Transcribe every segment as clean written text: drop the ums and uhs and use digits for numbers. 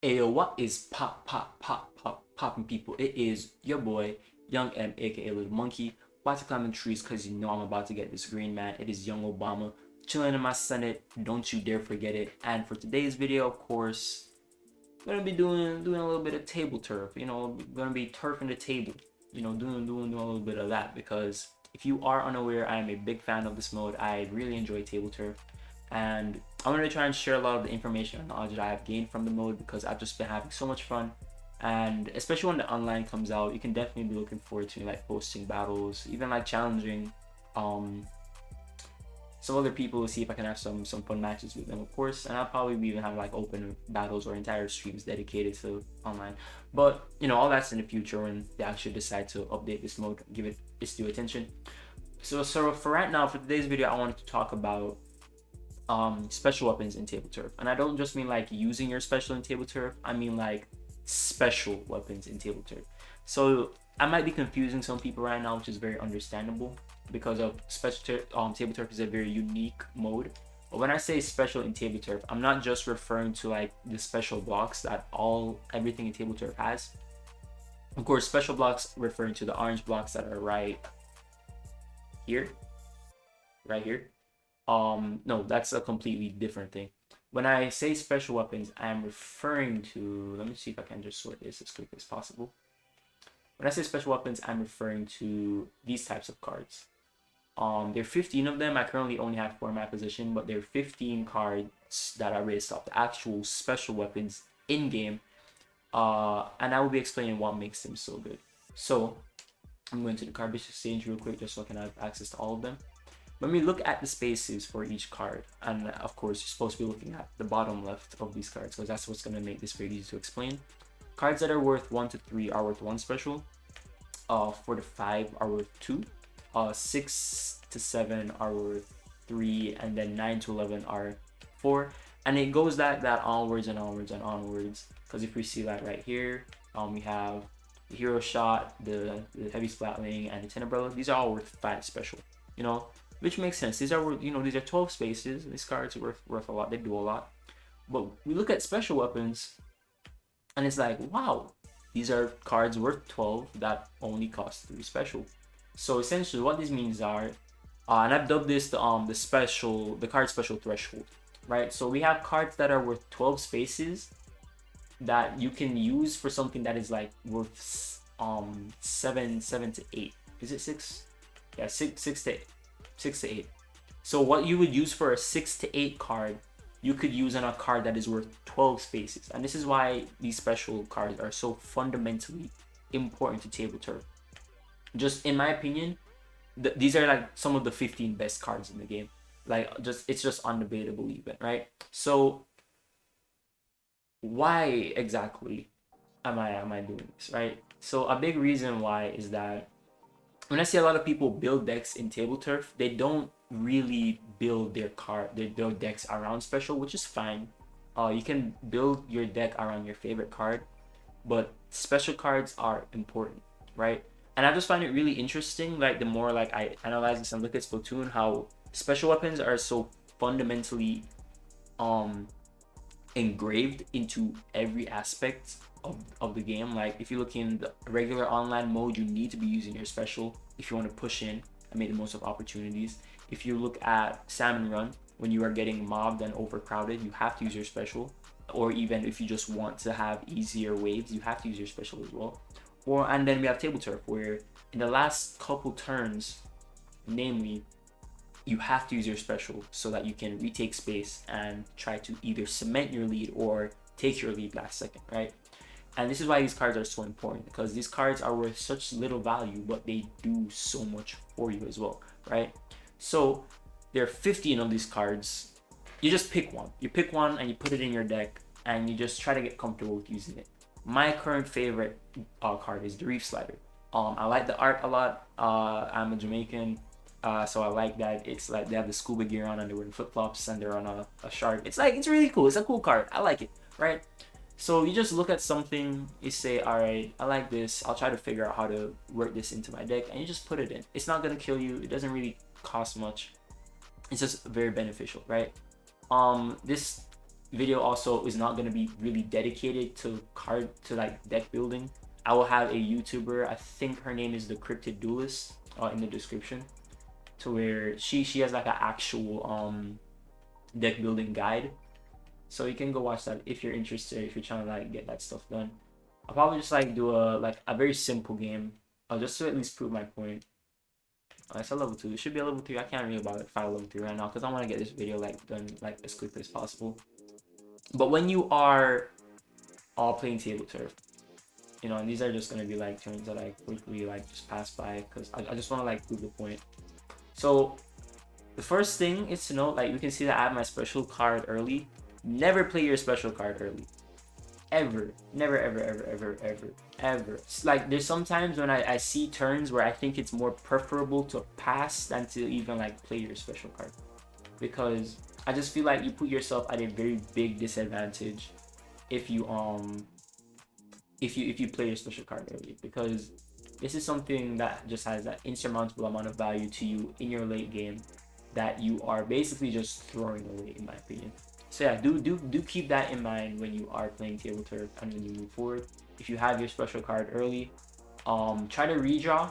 Ayo, what is popping people? It is your boy, Young M, aka Little Monkey. About to climb the trees because you know I'm about to get this green man. It is Young Obama chilling in my Senate. Don't you dare forget it. And for today's video, of course, I'm gonna be doing a little bit of table turf. You know, gonna be turfing the table. You know, doing a little bit of that because if you are unaware, I am a big fan of this mode. I really enjoy table turf, and I'm gonna try and share a lot of the information and knowledge that I have gained from the mode because I've just been having so much fun. And especially when the online comes out, you can definitely be looking forward to like posting battles, even like challenging um some other people to see if I can have some fun matches with them, of course. And I'll probably even have like open battles or entire streams dedicated to online. But you know, all that's in the future when they actually decide to update this mode, give it its due attention. So for right now, for today's video, I wanted to talk about special weapons in table turf. And I don't just mean like using your special in table turf, I mean like special weapons in table turf. So I might be confusing some people right now, which is very understandable because of table turf is a very unique mode. But when I say special in table turf, I'm not just referring to like the special blocks that everything in table turf has. Of course, special blocks referring to the orange blocks that are right here. No, that's a completely different thing. When I say special weapons, I'm referring to, let me see if I can just sort this as quick as possible. When I say special weapons, I'm referring to these types of cards. There are 15 of them. I currently only have 4 in my position, but there are 15 cards that are raised off the actual special weapons in game. And I will be explaining what makes them so good. So I'm going to the card exchange real quick just so I can have access to all of them. When we look at the spaces for each card, and of course you're supposed to be looking at the bottom left of these cards because that's what's going to make this very easy to explain. Cards that are worth 1 to 3 are worth 1 special. 4 to 5 are worth 2. 6 to 7 are worth 3, and then 9 to 11 are 4. And it goes that onwards and onwards and onwards. Because if we see that right here, we have the hero shot, the heavy splatling, and the tin umbrella. These are all worth 5 special. You know, which makes sense. These are, you know, these are 12 spaces. These cards are worth a lot. They do a lot. But we look at special weapons, and it's like, wow, these are cards worth 12 that only cost 3 special. So essentially, what this means are, and I've dubbed this the card special threshold, right? So we have cards that are worth 12 spaces that you can use for something that is like worth 7 to 8. Is it 6? Yeah, 6 to 8. So what you would use for a 6 to 8 card, you could use on a card that is worth 12 spaces. And this is why these special cards are so fundamentally important to table turf. Just in my opinion, these are like some of the 15 best cards in the game. Like, it's just undebatable even, right? So why exactly am I doing this, right? So a big reason why is that when I see a lot of people build decks in table turf, they don't really build they build decks around special, which is fine. You can build your deck around your favorite card, but special cards are important, right? And I just find it really interesting, like the more like I analyze this and look at Splatoon, how special weapons are so fundamentally engraved into every aspect of the game. Like if you look in the regular online mode, you need to be using your special if you want to push in and make the most of opportunities. If you look at Salmon Run, when you are getting mobbed and overcrowded, you have to use your special. Or even if you just want to have easier waves, you have to use your special as well. And then we have table turf, where in the last couple turns, namely, you have to use your special so that you can retake space and try to either cement your lead or take your lead last second, right? And this is why these cards are so important, because these cards are worth such little value, but they do so much for you as well, right? So there are 15 of these cards. You just pick one. You pick one and you put it in your deck, and you just try to get comfortable with using it. My current favorite card is the Reef Slider. I like the art a lot. I'm a Jamaican, so I like that it's like they have the scuba gear on and they're wearing flip-flops and they're on a shark. It's really cool. It's a cool card. I like it, right? So you just look at something, you say, all right, I like this. I'll try to figure out how to work this into my deck, and you just put it in. It's not gonna kill you. It doesn't really cost much. It's just very beneficial, right? This video also is not going to be really dedicated to like deck building. I will have a YouTuber, I think her name is the Cryptid Duelist, in the description, to where she has like an actual deck building guide, so you can go watch that if you're interested, if you're trying to like get that stuff done. I'll probably just like do a very simple game, just to at least prove my point. It's a level 2. It should be a level 3. I can't really about it fight a level 3 right now because I want to get this video like done like as quickly as possible. But when you are all playing table turf, you know, and these are just gonna be like turns that I quickly like just pass by because I just want to like prove the point. So the first thing is to note, like you can see that I have my special card early. Never play your special card early. Ever. Never, ever, ever, ever, ever, ever. It's like there's sometimes when I see turns where I think it's more preferable to pass than to even like play your special card, because I just feel like you put yourself at a very big disadvantage if you if you play your special card early, because this is something that just has that insurmountable amount of value to you in your late game that you are basically just throwing away, in my opinion. So yeah, do keep that in mind when you are playing table turf and when you move forward. If you have your special card early, try to redraw.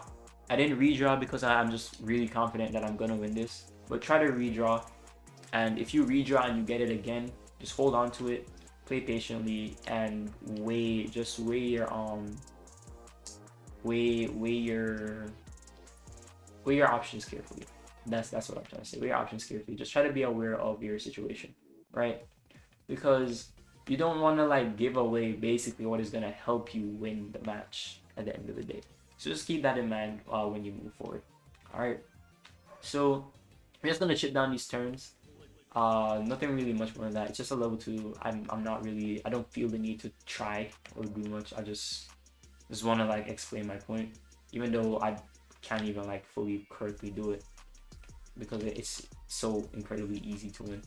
I didn't redraw because I'm just really confident that I'm gonna win this, but try to redraw. And if you redraw and you get it again, just hold on to it, play patiently, and weigh your options carefully. That's what I'm trying to say. Weigh your options carefully. Just try to be aware of your situation, right? Because you don't want to like give away basically what is going to help you win the match at the end of the day. So just keep that in mind when you move forward. All right, so I'm just going to chip down these turns. Nothing really much more than that. It's just a level 2. I don't feel the need to try or do much. I just want to like explain my point, even though I can't even like fully correctly do it because it's so incredibly easy to win.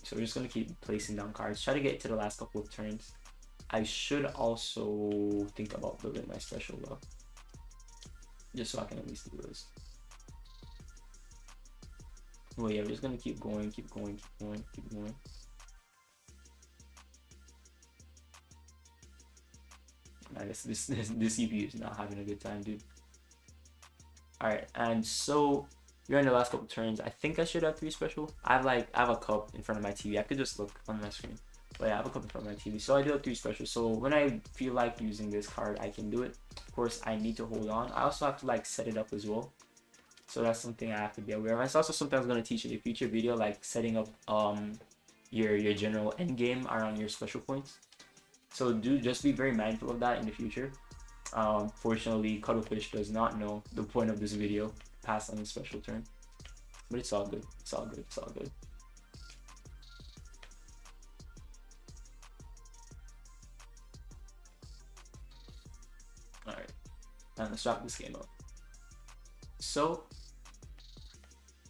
So we're just gonna keep placing down cards, try to get to the last couple of turns. I should also think about building my special though, just so I can at least do this. Well, yeah, we're just gonna keep going. I guess this CPU is not having a good time, dude. All right, and so we're in the last couple turns. I think I should have 3 special. I have a cup in front of my TV. I could just look on my screen, but yeah, I have a cup in front of my TV. So I do have 3 special. So when I feel like using this card, I can do it. Of course, I need to hold on. I also have to like set it up as well. So that's something I have to be aware of. It's also something I was going to teach in a future video, like setting up your general end game around your special points. So just be very mindful of that in the future. Fortunately, Cuttlefish does not know the point of this video, pass on the special turn, but it's all good. It's all good. It's all good. All right, and let's wrap this game up. So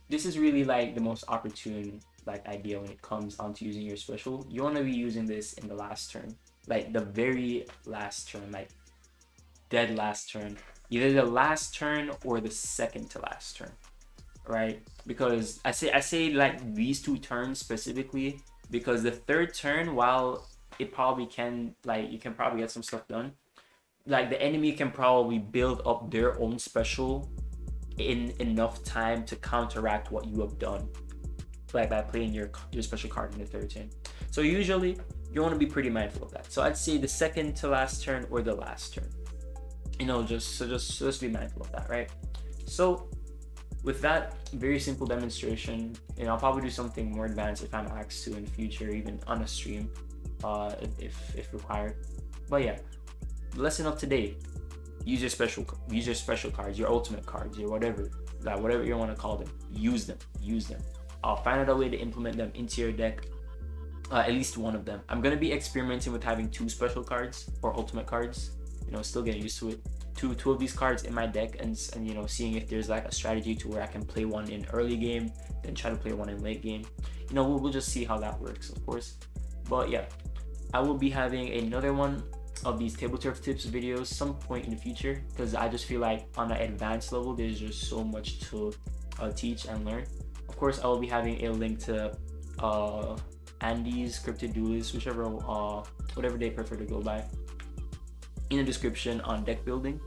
this is really like the most opportune like idea when it comes on to using your special. You want to be using this in the last turn, like the very last turn, like dead last turn, either the last turn or the second to last turn, right? Because I say like these 2 turns specifically because the third turn, while it probably can like you can probably get some stuff done, like the enemy can probably build up their own special in enough time to counteract what you have done, like by playing your special card in the third turn. So usually you want to be pretty mindful of that. So I'd say the second to last turn or the last turn, you know, just be mindful of that, right? So with that very simple demonstration, you know, I'll probably do something more advanced if I'm asked to in the future, even on a stream, if required. But yeah, the lesson of today: use your special cards, your ultimate cards, your whatever you want to call them. Use them. Find out a way to implement them into your deck. At least one of them. I'm gonna be experimenting with having 2 special cards or ultimate cards. You know, still getting used to it. Two of these cards in my deck, and you know, seeing if there's like a strategy to where I can play one in early game, then try to play one in late game. You know, we'll just see how that works, of course. But yeah, I will be having another one of these table turf tips videos some point in the future, because I just feel like on an advanced level there's just so much to teach and learn. Of course, I will be having a link to Andy's Cryptid Duelist, whichever whatever they prefer to go by, in the description on deck building.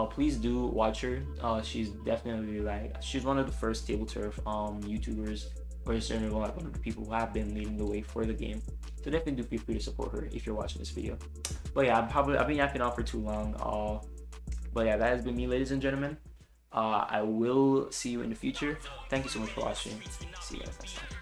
Please do watch her. She's definitely like, she's one of the first table turf YouTubers, or certainly one of the people who have been leading the way for the game. So definitely do feel free to support her if you're watching this video. But yeah, I've been yapping on for too long. But yeah, that has been me, ladies and gentlemen. I will see you in the future. Thank you so much for watching. See you guys next time.